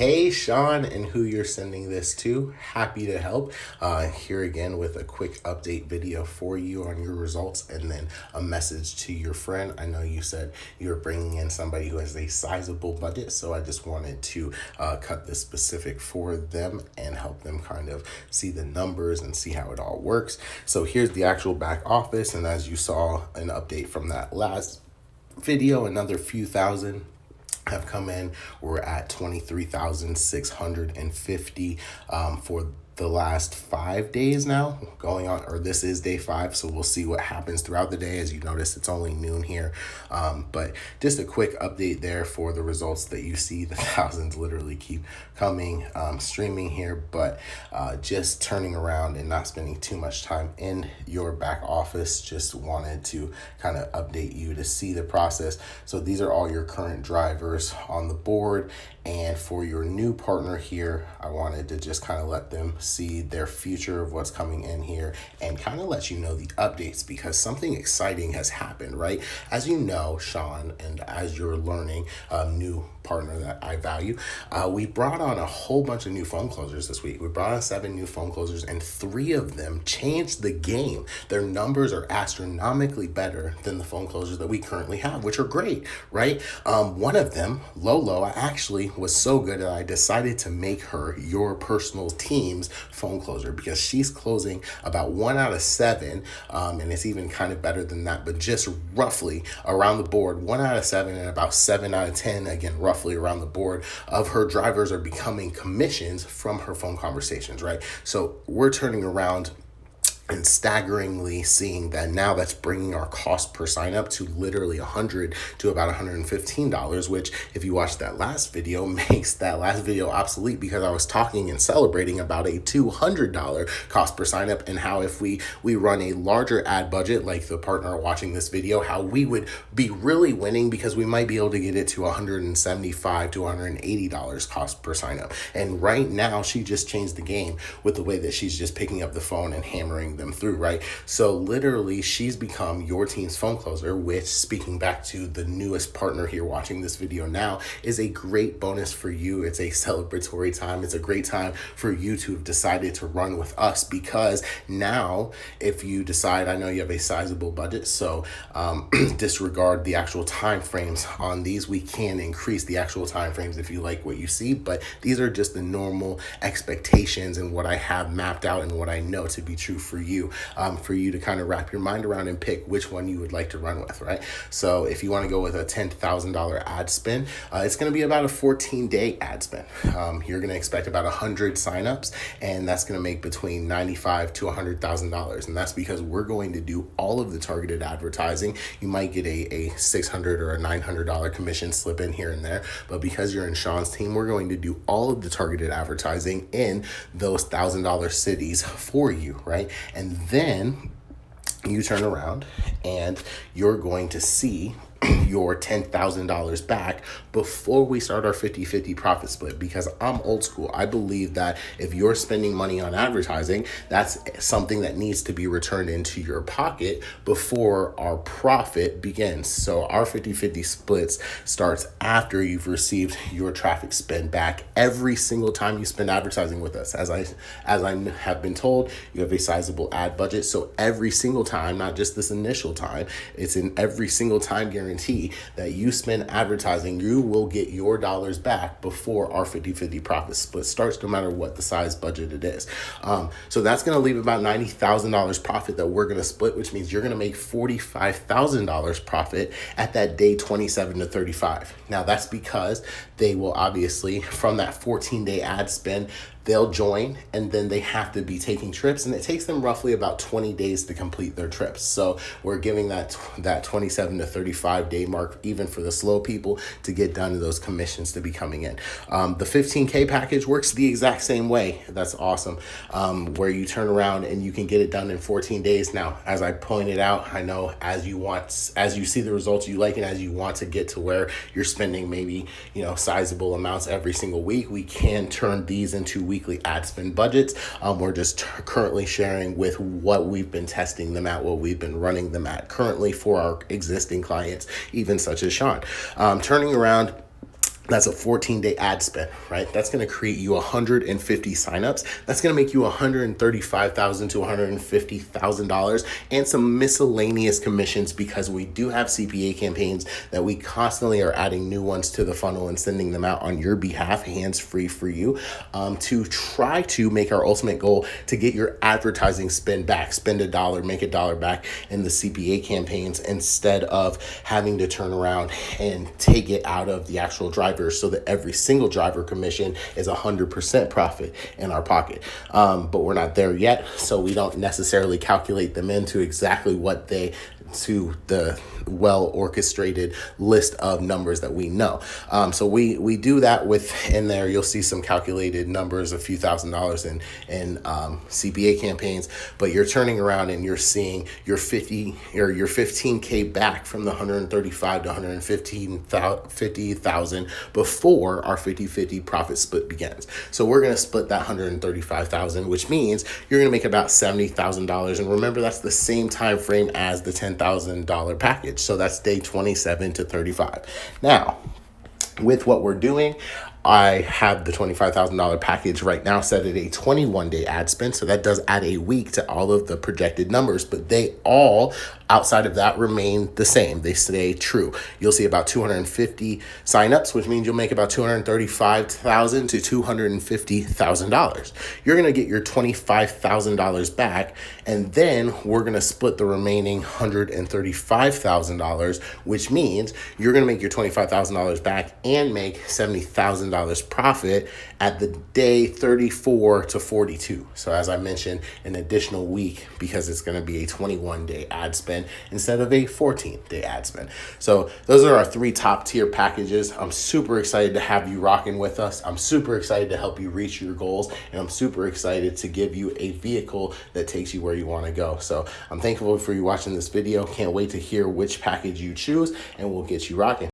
Hey, Sean, and who you're sending this to. Happy to help. Here again with a quick update video for you on your results and then a message to your friend. I know you said you're bringing in somebody who has a sizable budget, so I just wanted to cut this specific for them and help them kind of see the numbers and see how it all works. So here's the actual back office, and as you saw an update from that last video, another few thousand have come in. We're at 23,650 for the last 5 days now going on, or this is day 5, so we'll see what happens throughout the day. As you notice, it's only noon here, but just a quick update there for the results that you see. The thousands literally keep coming, streaming here, but just turning around and not spending too much time in your back office. Just wanted to kind of update you to see the process. So these are all your current drivers on the board, and for your new partner here, I wanted to just kind of let them see their future of what's coming in here and kind of let you know the updates, because something exciting has happened, right? As you know, Sean, and as you're learning, a new partner that I value, we brought on a whole bunch of new phone closers this week. We brought on 7 new phone closers, and 3 of them changed the game. Their numbers are astronomically better than the phone closers that we currently have, which are great, right? One of them, Lolo, actually was so good that I decided to make her your personal team's phone closer, because she's closing about 1 out of 7, and it's even kind of better than that, but just roughly around the board, 1 out of 7 and about 7 out of 10, again, roughly around the board, of her drivers are becoming commissions from her phone conversations, right? So we're turning around and staggeringly seeing that now that's bringing our cost per sign up to literally $100 to about $115, which, if you watched that last video, makes that last video obsolete, because I was talking and celebrating about a $200 cost per sign up, and how if we run a larger ad budget like the partner watching this video, how we would be really winning, because we might be able to get it to $175 to $180 cost per sign up. And right now she just changed the game with the way that she's just picking up the phone and hammering them through, right? So literally she's become your team's phone closer, which, speaking back to the newest partner here watching this video now, is a great bonus for you. It's a celebratory time. It's a great time for you to have decided to run with us, because now if you decide, I know you have a sizable budget, so disregard the actual time frames on these. We can increase the actual time frames if you like what you see, but these are just the normal expectations and what I have mapped out and what I know to be true for you to kind of wrap your mind around and pick which one you would like to run with, right? So if you want to go with a $10,000 ad spend, it's going to be about a 14-day ad spend. You're going to expect about 100 signups, and that's going to make between $95,000 to $100,000, and that's because we're going to do all of the targeted advertising. You might get a $600 or a $900 commission slip in here and there, but because you're in Sean's team, we're going to do all of the targeted advertising in those $1,000 cities for you, right? And then you turn around and you're going to see your $10,000 back before we start our 50-50 profit split, because I'm old school. I believe that if you're spending money on advertising, that's something that needs to be returned into your pocket before our profit begins. So our 50-50 splits starts after you've received your traffic spend back every single time you spend advertising with us. As I have been told, you have a sizable ad budget, so every single time, not just this initial time, it's in every single time guarantee that you spend advertising, you will get your dollars back before our 50-50 profit split starts, no matter what the size budget it is. So that's going to leave about $90,000 profit that we're going to split, which means you're going to make $45,000 profit at that day 27 to 35. Now that's because they will obviously, from that 14-day ad spend, they'll join, and then they have to be taking trips, and it takes them roughly about 20 days to complete their trips. So we're giving that 27 to 35 day mark, even for the slow people, to get done, to those commissions to be coming in. The 15K package works the exact same way. That's awesome. Where you turn around and you can get it done in 14 days. Now, as I pointed out, I know as you see the results you like, and as you want to get to where you're spending maybe, sizable amounts every single week, we can turn these into weekly ad spend budgets. We're just currently sharing with what we've been testing them at, what we've been running them at currently for our existing clients, even such as Sean. Turning around That's a 14-day ad spend, right? That's going to create you 150 signups. That's going to make you $135,000 to $150,000 and some miscellaneous commissions, because we do have CPA campaigns that we constantly are adding new ones to the funnel and sending them out on your behalf, hands-free for you, to try to make our ultimate goal to get your advertising spend back. Spend $1, make $1 back in the CPA campaigns, instead of having to turn around and take it out of the actual drivers, so that every single driver commission is 100% profit in our pocket. But we're not there yet, so we don't necessarily calculate them into exactly what they to the well orchestrated list of numbers that we know. So we do that within there. You'll see some calculated numbers, a few $1,000s in CPA campaigns, but you're turning around and you're seeing your 15K back from the 135 to 150,000 before our 50-50 profit split begins. So we're going to split that 135,000, which means you're going to make about $70,000. And remember, that's the same time frame as the $10,000 package. So that's day 27 to 35. Now, with what we're doing, I have the $25,000 package right now set at a 21-day ad spend. So that does add a week to all of the projected numbers, but they all, outside of that, remain the same. They stay true. You'll see about 250 signups, which means you'll make about $235,000 to $250,000. You're going to get your $25,000 back, and then we're going to split the remaining $135,000, which means you're going to make your $25,000 back and make $70,000 profit at the day 34 to 42. So as I mentioned, an additional week, because it's going to be a 21-day ad spend instead of a 14-day ad spend. So those are our 3 top tier packages. I'm super excited to have you rocking with us. I'm super excited to help you reach your goals, and I'm super excited to give you a vehicle that takes you where you want to go. So I'm thankful for you watching this video. Can't wait to hear which package you choose, and we'll get you rocking.